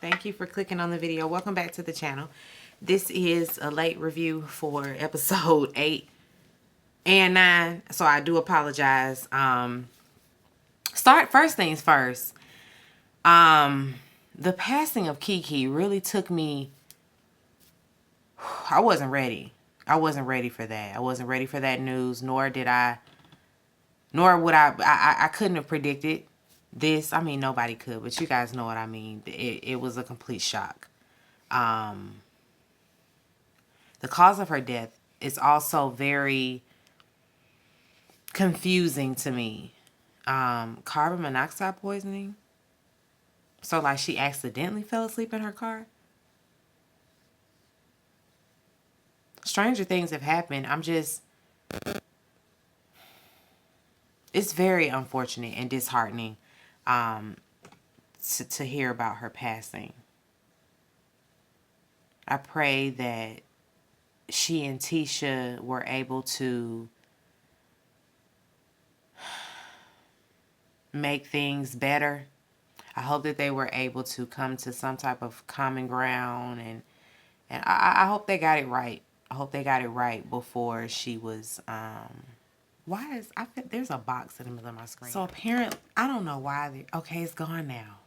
Thank you for clicking on the video. Welcome back to the channel. This is a late review for episode 8 and 9, so I do apologize. First things first. The passing of Kiki really took me. I wasn't ready. I wasn't ready for that. I wasn't ready for that news, nor would I. I couldn't have predicted this. I mean, nobody could, but you guys know what I mean. It was a complete shock. The cause of her death is also very confusing to me. Carbon monoxide poisoning. So, like, she accidentally fell asleep in her car. Stranger things have happened. It's very unfortunate and disheartening to hear about her passing. I pray that she and Tisha were able to make things better. I hope that they were able to come to some type of common ground, and I hope they got it right. I hope they got it right before she was there's a box in the middle of my screen. So apparently, I don't know why. Okay, it's gone now.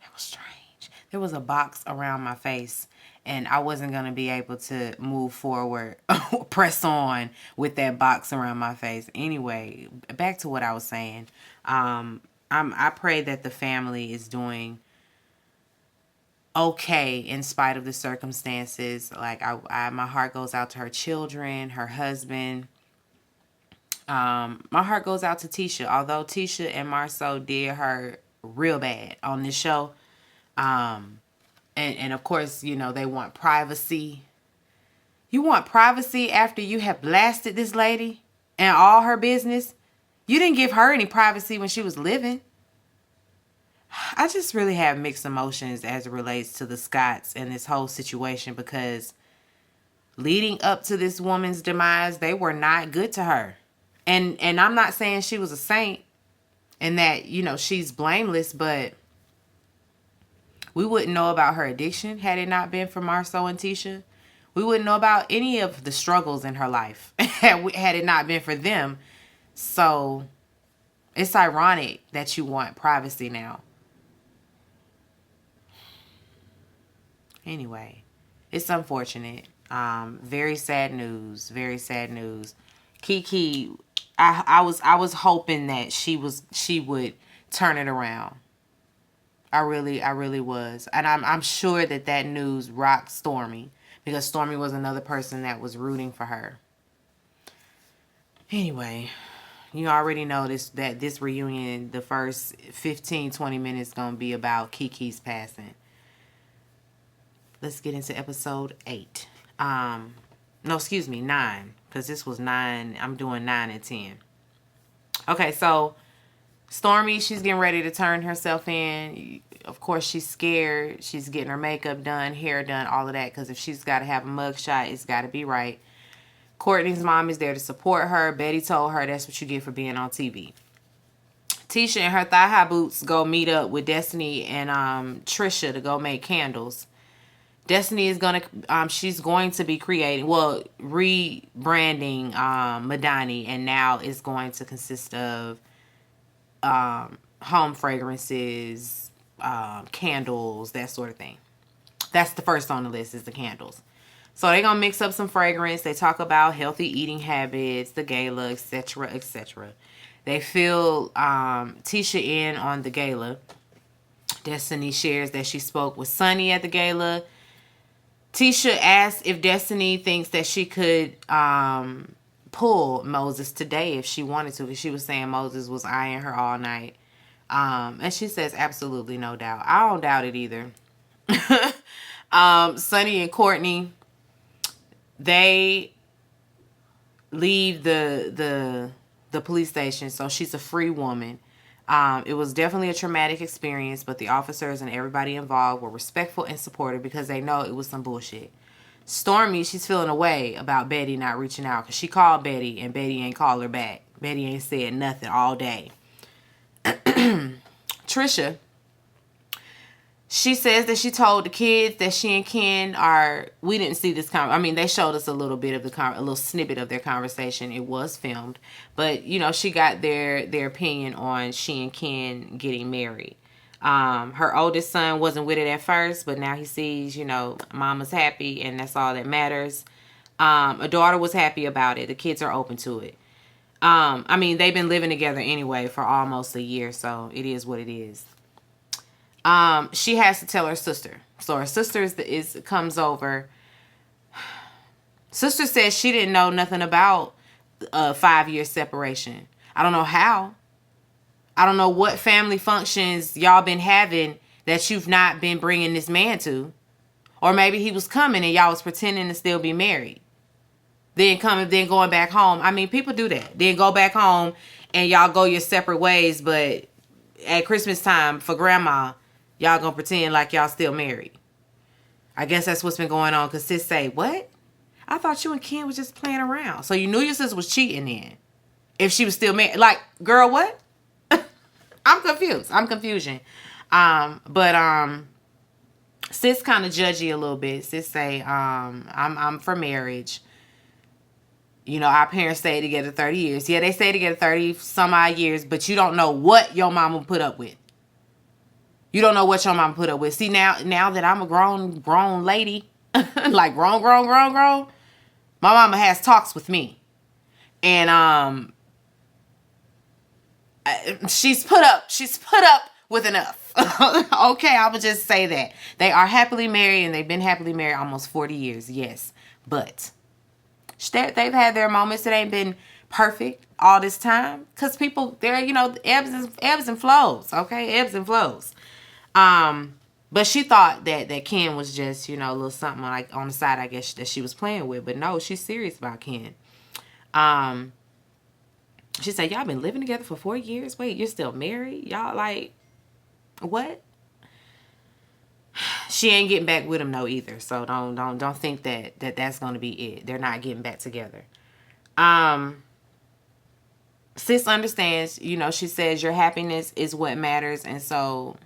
That was strange. There was a box around my face, and I wasn't going to be able to move forward, press on with that box around my face. Anyway, back to what I was saying. I pray that the family is doing okay in spite of the circumstances. Like, my heart goes out to her children, her husband. My heart goes out to Tisha. Although Tisha and Marceau did her real bad on this show. And of course, you know, they want privacy. You want privacy after you have blasted this lady and all her business? You didn't give her any privacy when she was living. I just really have mixed emotions as it relates to the Scotts and this whole situation, because leading up to this woman's demise, they were not good to her. And I'm not saying she was a saint and that, you know, she's blameless, but we wouldn't know about her addiction had it not been for Marceau and Tisha. We wouldn't know about any of the struggles in her life had it not been for them. So it's ironic that you want privacy now. Anyway, it's unfortunate. Very sad news. Very sad news. Kiki, I was hoping that she would turn it around. I really was. And I'm sure that news rocked Stormy, because Stormy was another person that was rooting for her. Anyway, you already know that this reunion, the first 15-20 minutes going to be about Kiki's passing. Let's get into episode 8. No, excuse me, 9. Because this was 9. I'm doing 9 and 10. Okay, so Stormy, she's getting ready to turn herself in. Of course, she's scared. She's getting her makeup done, hair done, all of that. Because if she's got to have a mugshot, it's got to be right. Courtney's mom is there to support her. Betty told her that's what you get for being on TV. Tisha and her thigh-high boots go meet up with Destiny and Trisha to go make candles. Destiny is she's going to be rebranding Madani, and now it's going to consist of home fragrances, candles, that sort of thing. That's the first on the list, is the candles. So they're going to mix up some fragrance. They talk about healthy eating habits, the gala, etc., etc. They fill Tisha in on the gala. Destiny shares that she spoke with Sonny at the gala. Tisha asked if Destiny thinks that she could pull Moses today if she wanted to, because she was saying Moses was eyeing her all night. And she says, absolutely, no doubt. I don't doubt it either. Sonny and Courtney, they leave the police station, so she's a free woman. It was definitely a traumatic experience, but the officers and everybody involved were respectful and supportive because they know it was some bullshit. Stormy, she's feeling away about Betty not reaching out, because she called Betty and Betty ain't called her back. Betty ain't said nothing all day. Trisha, She says that she told the kids that she and Ken are. We didn't see this. I mean, they showed us a little bit of a little snippet of their conversation. It was filmed, but she got their opinion on she and Ken getting married. Her oldest son wasn't with it at first, but now he sees, mama's happy, and that's all that matters. A daughter was happy about it. The kids are open to it. I mean, they've been living together anyway for almost a year, so it is what it is. She has to tell her sister. So her sister comes over. Sister says she didn't know nothing about a 5-year separation. I don't know how. I don't know what family functions y'all been having that you've not been bringing this man to. Or maybe he was coming and y'all was pretending to still be married. Then going back home. I mean, people do that. Then go back home and y'all go your separate ways, but at Christmas time for grandma, y'all gonna pretend like y'all still married. I guess that's what's been going on, because sis say, what? I thought you and Ken was just playing around. So you knew your sister was cheating then. If she was still married. Like, girl, what? I'm confused. I'm confusion. But sis kind of judgy a little bit. Sis say, I'm for marriage. Our parents stayed together 30 years. Yeah, they stayed together 30 some odd years, but you don't know what your mama put up with. You don't know what your mama put up with. See, now that I'm a grown lady, like grown, my mama has talks with me. And she's put up with enough. Okay, I would just say that. They are happily married, and they've been happily married almost 40 years. Yes, but they've had their moments that ain't been perfect all this time, because people, they're, ebbs and flows. Okay, ebbs and flows. But she thought that Ken was just, a little something like on the side, I guess, that she was playing with. But no, she's serious about Ken. She said, y'all been living together for 4 years? Wait, you're still married? Y'all, like, what? She ain't getting back with him, no, either. So don't think that's going to be it. They're not getting back together. Sis understands, she says your happiness is what matters. And so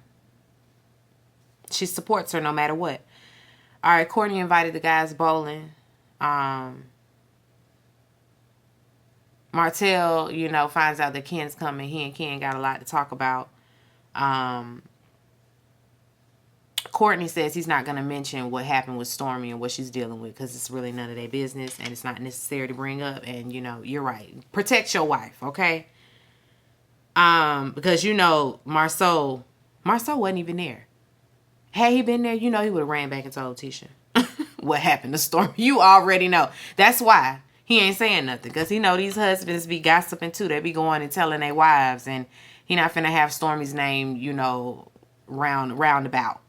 she supports her no matter what. All right, Courtney invited the guys bowling. Martell, finds out that Ken's coming. He and Ken got a lot to talk about. Courtney says he's not going to mention what happened with Stormy and what she's dealing with, because it's really none of their business and it's not necessary to bring up. And, you're right. Protect your wife, okay? Because, Marceau wasn't even there. Had he been there, he would have ran back and told Tisha what happened to Stormy. You already know. That's why he ain't saying nothing, because he know these husbands be gossiping too. They be going and telling their wives, and he not finna have Stormy's name, roundabout.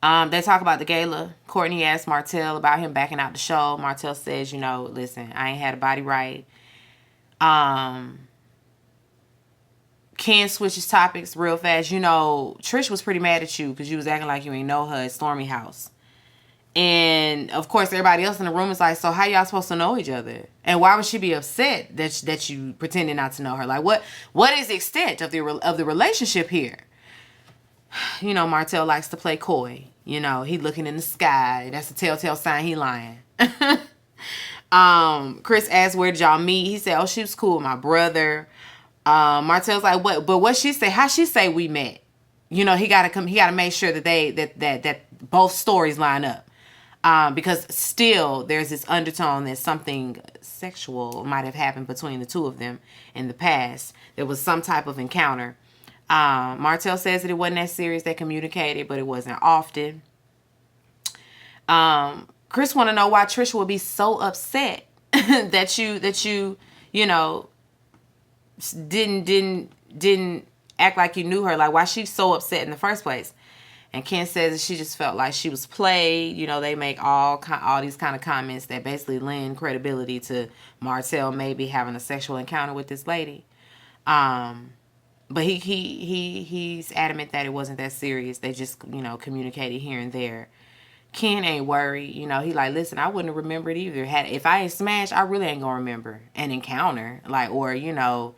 They talk about the gala. Courtney asked Martell about him backing out the show. Martell says, listen, I ain't had a body right. Ken switches topics real fast. Trish was pretty mad at you because you was acting like you ain't know her at Stormy house. And, of course, everybody else in the room is like, so how y'all supposed to know each other? And why would she be upset that you pretended not to know her? Like, what is the extent of the relationship here? Martell likes to play coy. He looking in the sky. That's a telltale sign he lying. Chris asked, where did y'all meet? He said, oh, she was cool with my brother. Martell's like, what? But what she say? How she say we met? He gotta make sure that both stories line up. Because still there's this undertone that something sexual might have happened between the two of them in the past. There was some type of encounter. Martell says that it wasn't that serious. They communicated, but it wasn't often. Chris want to know why Trisha would be so upset that you didn't act like you knew her. Like, why she's so upset in the first place. And Ken says that she just felt like she was played. They make all these kind of comments that basically lend credibility to Martell maybe having a sexual encounter with this lady. But he's adamant that it wasn't that serious. They just, communicated here and there. Ken ain't worried. He like, listen, I wouldn't have remembered either. If I ain't smashed, I really ain't gonna remember an encounter, like, or a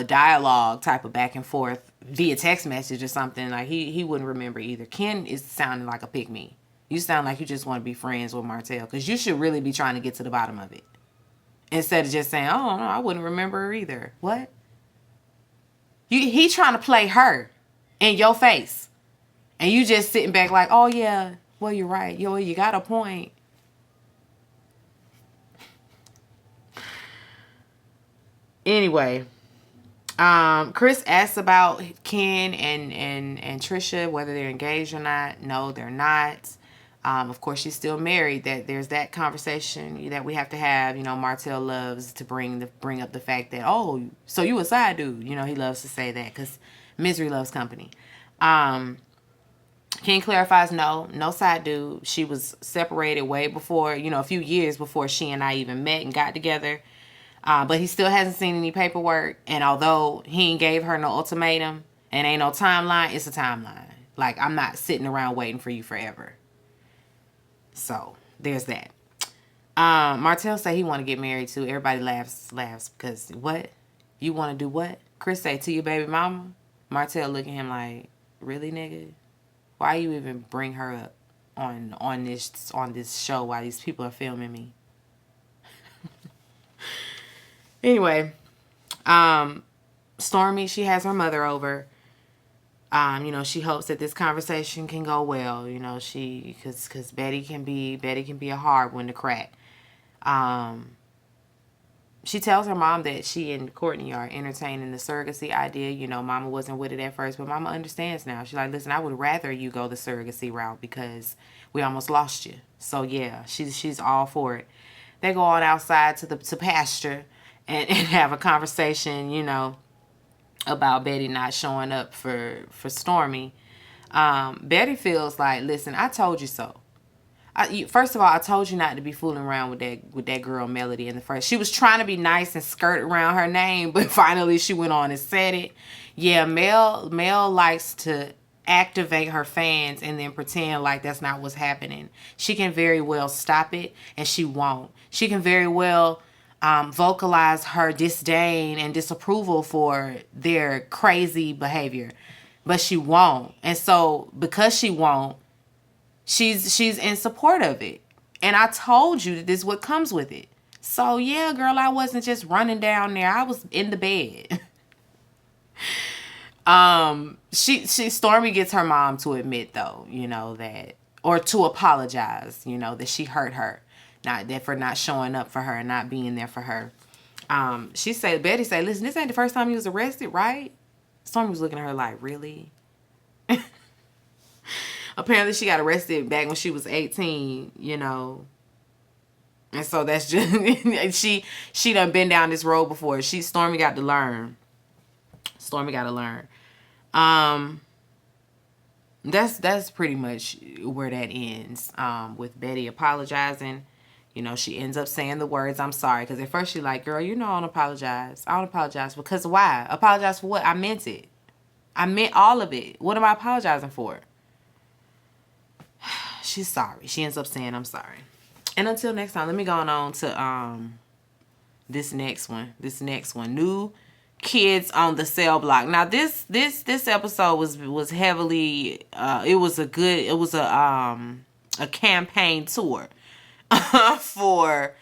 dialogue type of back and forth. via text message or something, like he wouldn't remember either. Ken is sounding like a pick me. You sound like you just want to be friends with Martell, because you should really be trying to get to the bottom of it instead of just saying, "Oh no, I wouldn't remember her either." What? He trying to play her in your face, and you just sitting back like, "Oh yeah, well you're right. Yo, you got a point." Anyway. Chris asks about Ken and Trisha, whether they're engaged or not. No, they're not. Of course, she's still married. That there's that conversation that we have to have. You know, Martell loves to bring up the fact that, oh, so you a side dude. You know, he loves to say that because misery loves company. Ken clarifies, no side dude. She was separated way before, a few years before she and I even met and got together. But he still hasn't seen any paperwork. And although he ain't gave her no ultimatum and ain't no timeline, it's a timeline. Like, I'm not sitting around waiting for you forever. So, there's that. Martell say he want to get married too. Everybody laughs because, what? You want to do what? Chris say, to your baby mama? Martell look at him like, really, nigga? Why you even bring her up on this show while these people are filming me? Anyway, Stormy, she has her mother over. She hopes that this conversation can go well. Because Betty can be a hard one to crack. She tells her mom that she and Courtney are entertaining the surrogacy idea. Mama wasn't with it at first, but Mama understands now. She's like, listen, I would rather you go the surrogacy route because we almost lost you. So yeah, she's all for it. They go on outside to pasture. And have a conversation, about Betty not showing up for Stormy. Betty feels like, listen, I told you so. First of all, I told you not to be fooling around with that girl Melody in the first. She was trying to be nice and skirt around her name, but finally she went on and said it. Yeah, Mel likes to activate her fans and then pretend like that's not what's happening. She can very well stop it, and she won't. She can very well vocalize her disdain and disapproval for their crazy behavior, but she won't. And so because she won't, she's in support of it. And I told you that this is what comes with it. So yeah, girl, I wasn't just running down there. I was in the bed. Stormy gets her mom to admit though, that, or to apologize, that she hurt her. Not that for not showing up for her and not being there for her. Betty say, listen, this ain't the first time you was arrested, right? Stormy was looking at her like, really? Apparently she got arrested back when she was 18, And so that's just, she done been down this road before. Stormy got to learn. Stormy got to learn. That's pretty much where that ends. With Betty apologizing. She ends up saying the words, I'm sorry. Because at first she like, girl, I don't apologize. I don't apologize. Because why? Apologize for what? I meant it. I meant all of it. What am I apologizing for? She's sorry. She ends up saying, I'm sorry. And until next time, let me go on to this next one. New kids on the cell block. Now this episode was heavily it was a campaign tour for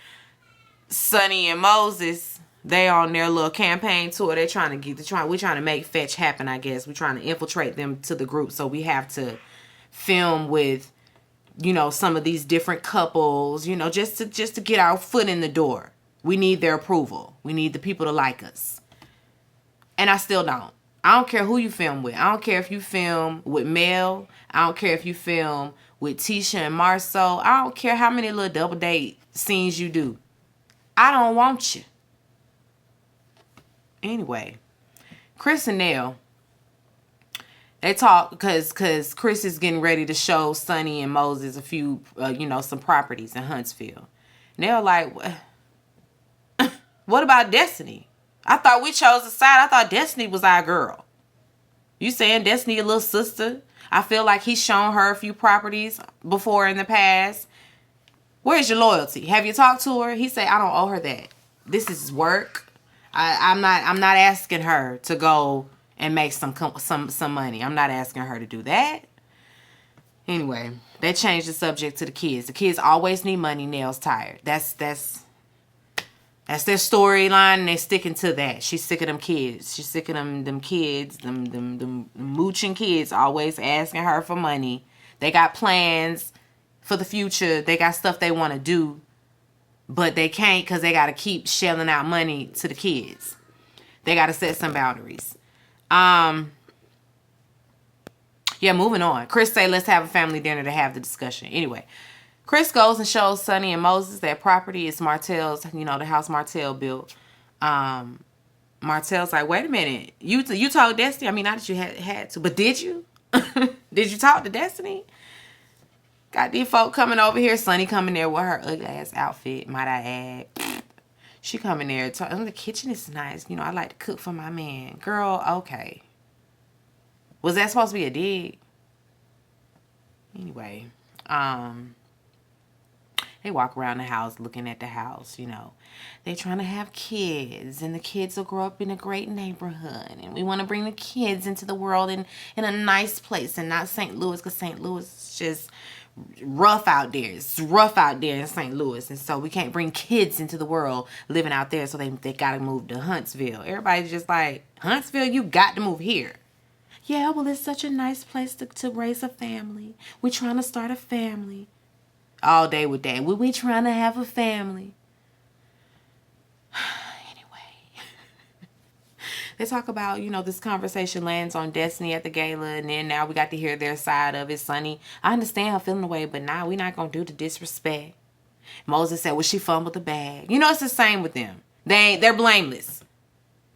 Sonny and Moses. They on their little campaign tour. We're trying to make fetch happen, I guess. We're trying to infiltrate them to the group, so we have to film with some of these different couples, just to get our foot in the door. We need their approval. We need the people to like us. And I still don't. I don't care who you film with. I don't care if you film with Mel. I don't care if you film with Tisha and Marceau. I don't care how many little double date scenes you do. I don't want you. Anyway, Chris and Nell, they talk because Chris is getting ready to show Sonny and Moses a few, some properties in Huntsville. Nell like, what about Destiny? I thought we chose a side. I thought Destiny was our girl. You saying Destiny your little sister? I feel like he's shown her a few properties before in the past. Where's your loyalty? Have you talked to her? He said, I don't owe her that. This is work. I'm not asking her to go and make some money. I'm not asking her to do that. Anyway, they changed the subject to the kids. The kids always need money, nails tired. That's their storyline, and they're sticking to that. She's sick of them kids. She's sick of them kids, them mooching kids always asking her for money. They got plans for the future. They got stuff they want to do, but they can't because they got to keep shelling out money to the kids. They got to set some boundaries. Yeah, moving on. Chris say, let's have a family dinner to have the discussion. Anyway, Chris goes and shows Sonny and Moses that property is Martell's, the house Martell built. Martell's like, wait a minute. You told Destiny? I mean, not that you had to, but did you? Did you talk to Destiny? Got these folk coming over here. Sonny coming there with her ugly ass outfit, might I add. She coming there. The kitchen is nice. I like to cook for my man. Girl, okay. Was that supposed to be a dig? Anyway, they walk around the house looking at the house, They're trying to have kids, and the kids will grow up in a great neighborhood. And we want to bring the kids into the world in a nice place and not St. Louis, because St. Louis is just rough out there. It's rough out there in St. Louis. And so we can't bring kids into the world living out there, so they got to move to Huntsville. Everybody's just like, Huntsville, you got to move here. Yeah, well, it's such a nice place to raise a family. We're trying to start a family. All day with that. We trying to have a family. Anyway. They talk about, this conversation lands on Destiny at the gala. And then now we got to hear their side of it. Sonny, I understand her feeling away, but now we're not going to do the disrespect. Moses said, well, she fumbled the bag. It's the same with them. They're blameless.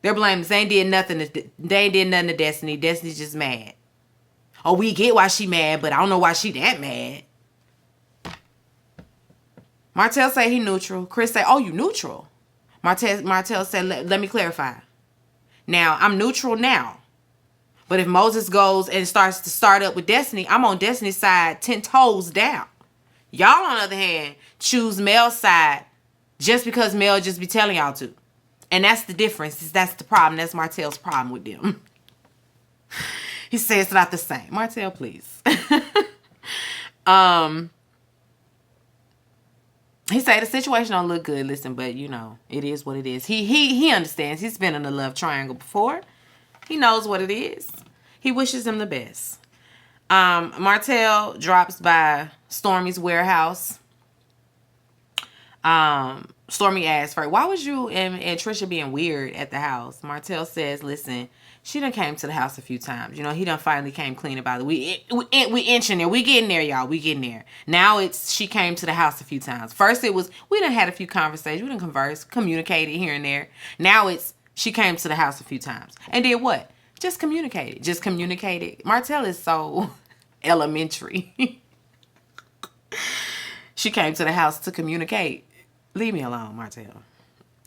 They're blameless. They ain't did nothing to Destiny. Destiny's just mad. Oh, we get why she mad, but I don't know why she that mad. Martell say he neutral. Chris say, oh, you neutral. Martell said, let me clarify. Now, I'm neutral now. But if Moses goes and starts to start up with Destiny, I'm on Destiny's side 10 toes down. Y'all, on the other hand, choose Mel's side just because Mel just be telling y'all to. And that's the difference. That's the problem. That's Martell's problem with them. He says it's not the same. Martell, please. He say the situation don't look good. Listen, but it is what it is. He understands. He's been in a love triangle before. He knows what it is. He wishes him the best. Martell drops by Stormy's warehouse. Stormy asks first, why was you and Trisha being weird at the house? Martell says, listen, she done came to the house a few times. He done finally came clean about it. We inching there. We getting there, y'all. We getting there. Now she came to the house a few times. First it was, we done had a few conversations. We done conversed, communicated here and there. Now it's, she came to the house a few times. And did what? Just communicated. Martell is so elementary. She came to the house to communicate. Leave me alone, Martell.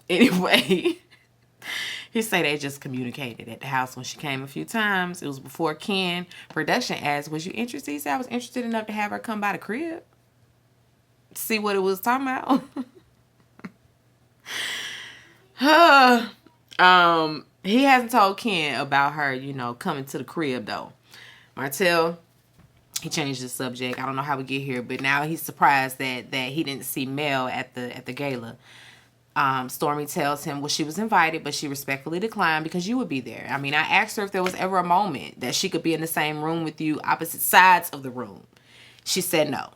Anyway, he say they just communicated at the house when she came a few times. It was before Ken. Production asked, was you interested? He said, I was interested enough to have her come by the crib. See what it was talking about. He hasn't told Ken about her, coming to the crib, though. Martell, he changed the subject. I don't know how we get here, but now he's surprised that he didn't see Mel at the gala. Stormy tells him, well, she was invited, but she respectfully declined because you would be there. I mean, I asked her if there was ever a moment that she could be in the same room with you, opposite sides of the room. She said no.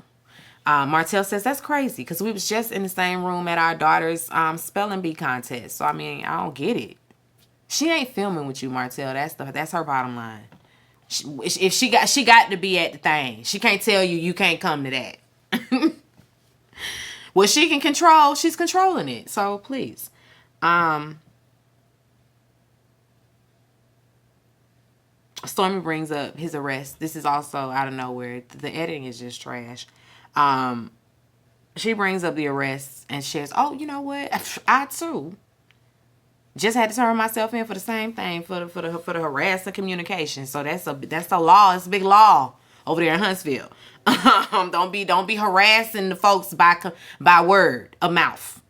Martell says, that's crazy because we was just in the same room at our daughter's spelling bee contest. So, I mean, I don't get it. She ain't filming with you, Martell. That's her bottom line. If she got to be at the thing. She can't tell you can't come to that. What she can control, she's controlling it. So please. Stormy brings up his arrest. This is also out of nowhere. The editing is just trash. She brings up the arrest and shares, oh, you know what? I too just had to turn myself in for the same thing for the harassing communication. So that's a law. It's a big law over there in Huntsville. Don't be harassing the folks by word of mouth.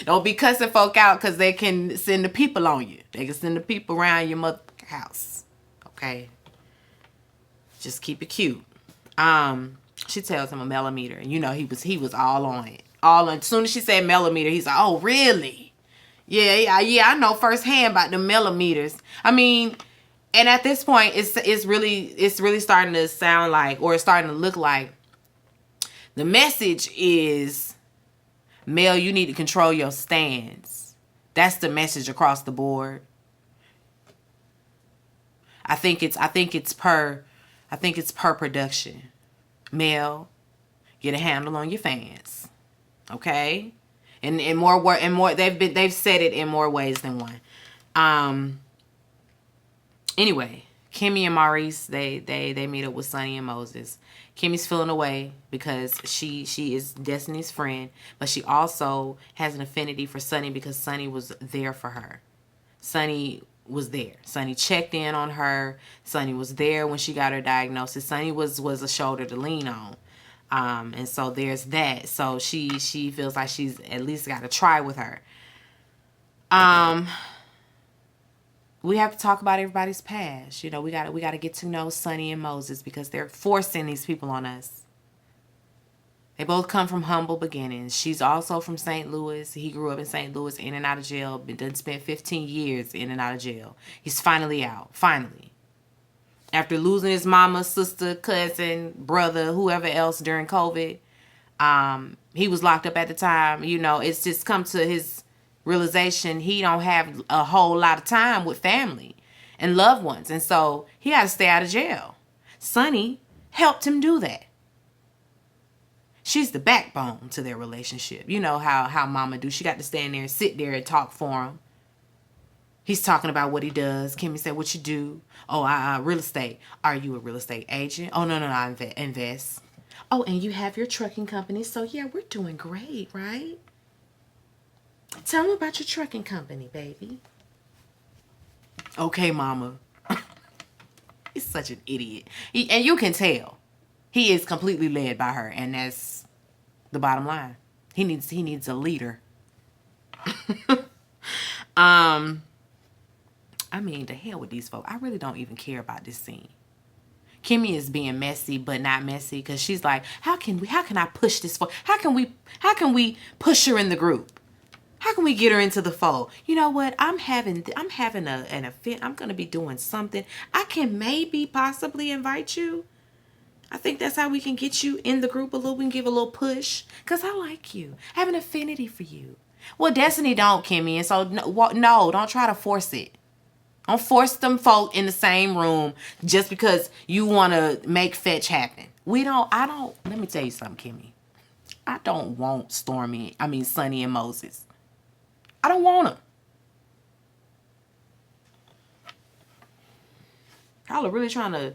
Don't be cussing folk out because they can send the people on you. They can send the people around your motherfucking house. Okay? Just keep it cute. She tells him a millimeter. You know, he was all on it. All on. As soon as she said millimeter, he's like, oh, really? Yeah, I know firsthand about the millimeters. I mean, and at this point, it's really starting to sound like, or it's starting to look like, the message is, Mel, you need to control your stance. That's the message across the board. I think it's per production. Mel, get a handle on your fans. Okay? And they've said it in more ways than one. Anyway, Kimmy and Maurice, they meet up with Sonny and Moses. Kimmy's feeling away because she is Destiny's friend, but she also has an affinity for Sonny because Sonny was there for her. Sonny was there. Sonny checked in on her. Sonny was there when she got her diagnosis. Sonny was a shoulder to lean on. And so there's that. So she feels like she's at least got to try with her. We have to talk about everybody's past. You know, we got to get to know Sonny and Moses because they're forcing these people on us. They both come from humble beginnings. She's also from St. Louis. He grew up in St. Louis, in and out of jail. Done spent 15 years in and out of jail. He's finally out. Finally. After losing his mama, sister, cousin, brother, whoever else during COVID. He was locked up at the time. You know, it's just come to his realization he don't have a whole lot of time with family and loved ones. And so he had to stay out of jail. Sonny helped him do that. She's the backbone to their relationship. You know how mama do. She got to stand there and sit there and talk for him. He's talking about what he does. Kimmy said, what you do? Oh, real estate. Are you a real estate agent? Oh, no, I invest. Oh, and you have your trucking company. So, yeah, we're doing great, right? Tell me about your trucking company, baby. Okay, mama. He's such an idiot. And you can tell. He is completely led by her, and that's the bottom line. He needs a leader. I mean, to hell with these folks. I really don't even care about this scene. Kimmy is being messy, but not messy, because she's like, how can I push this for? How can we push her in the group? How can we get her into the fold? You know what? I'm having an event. I'm gonna be doing something. I can maybe possibly invite you. I think that's how we can get you in the group a little. We can give a little push. Because I like you. I have an affinity for you. Well, Destiny don't, Kimmy. And so, no, don't try to force it. Don't force them folk in the same room just because you want to make fetch happen. Let me tell you something, Kimmy. I don't want Sonny and Moses. I don't want them. Y'all are really trying to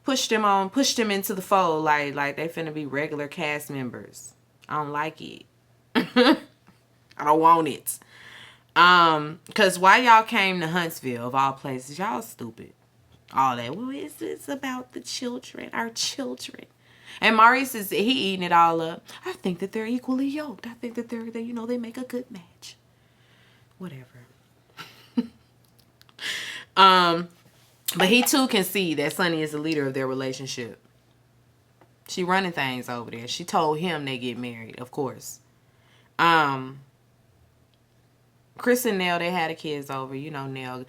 push them into the fold like they finna be regular cast members. I don't like it. I don't want it. Cause why y'all came to Huntsville of all places? Y'all stupid. All that. Well, it's about the children, our children. And Maurice he eating it all up. I think that they're equally yoked. I think that they make a good match. Whatever. But he too can see that Sonny is the leader of their relationship. She running things over there. She told him they get married, of course. Chris and Nell, they had the kids over. You know, Nell,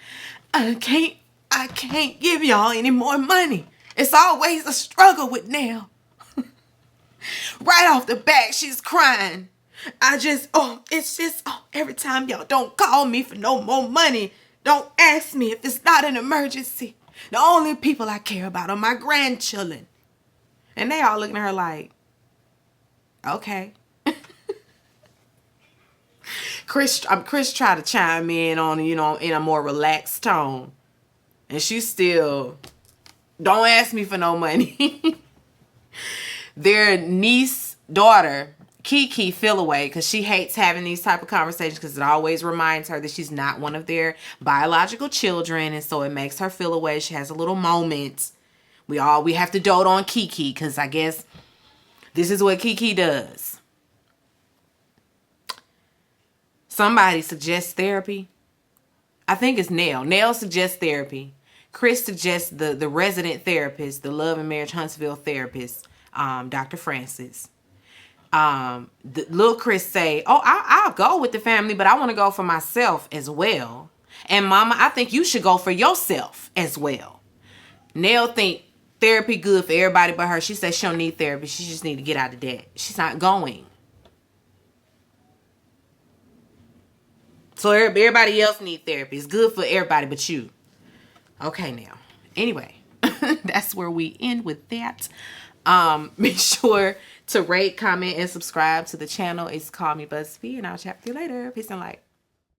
I can't give y'all any more money. It's always a struggle with Nell. Right off the bat, she's crying. Every time y'all don't call me for no more money. Don't ask me if it's not an emergency. The only people I care about are my grandchildren. And they all looking at her like, okay. Chris tried to chime in on, in a more relaxed tone. And she still, don't ask me for no money. Their daughter, Kiki, feel away because she hates having these type of conversations because it always reminds her that she's not one of their biological children, and so it makes her feel away. She has a little moment. We have to dote on Kiki because I guess this is what Kiki does. Somebody suggests therapy. I think it's Nell. Nell suggests therapy. Chris suggests the resident therapist, the Love and Marriage Huntsville therapist, Dr. Francis. The little Chris say, oh, I'll go with the family, but I want to go for myself as well. And Mama, I think you should go for yourself as well. Nell think therapy good for everybody but her. She says she don't need therapy. She just need to get out of that. She's not going. So everybody else need therapy. It's good for everybody but you. Okay, now. Anyway, that's where we end with that. Be sure to rate, comment, and subscribe to the channel. It's Call Me BuzzFeed, and I'll chat with you later. Peace and light.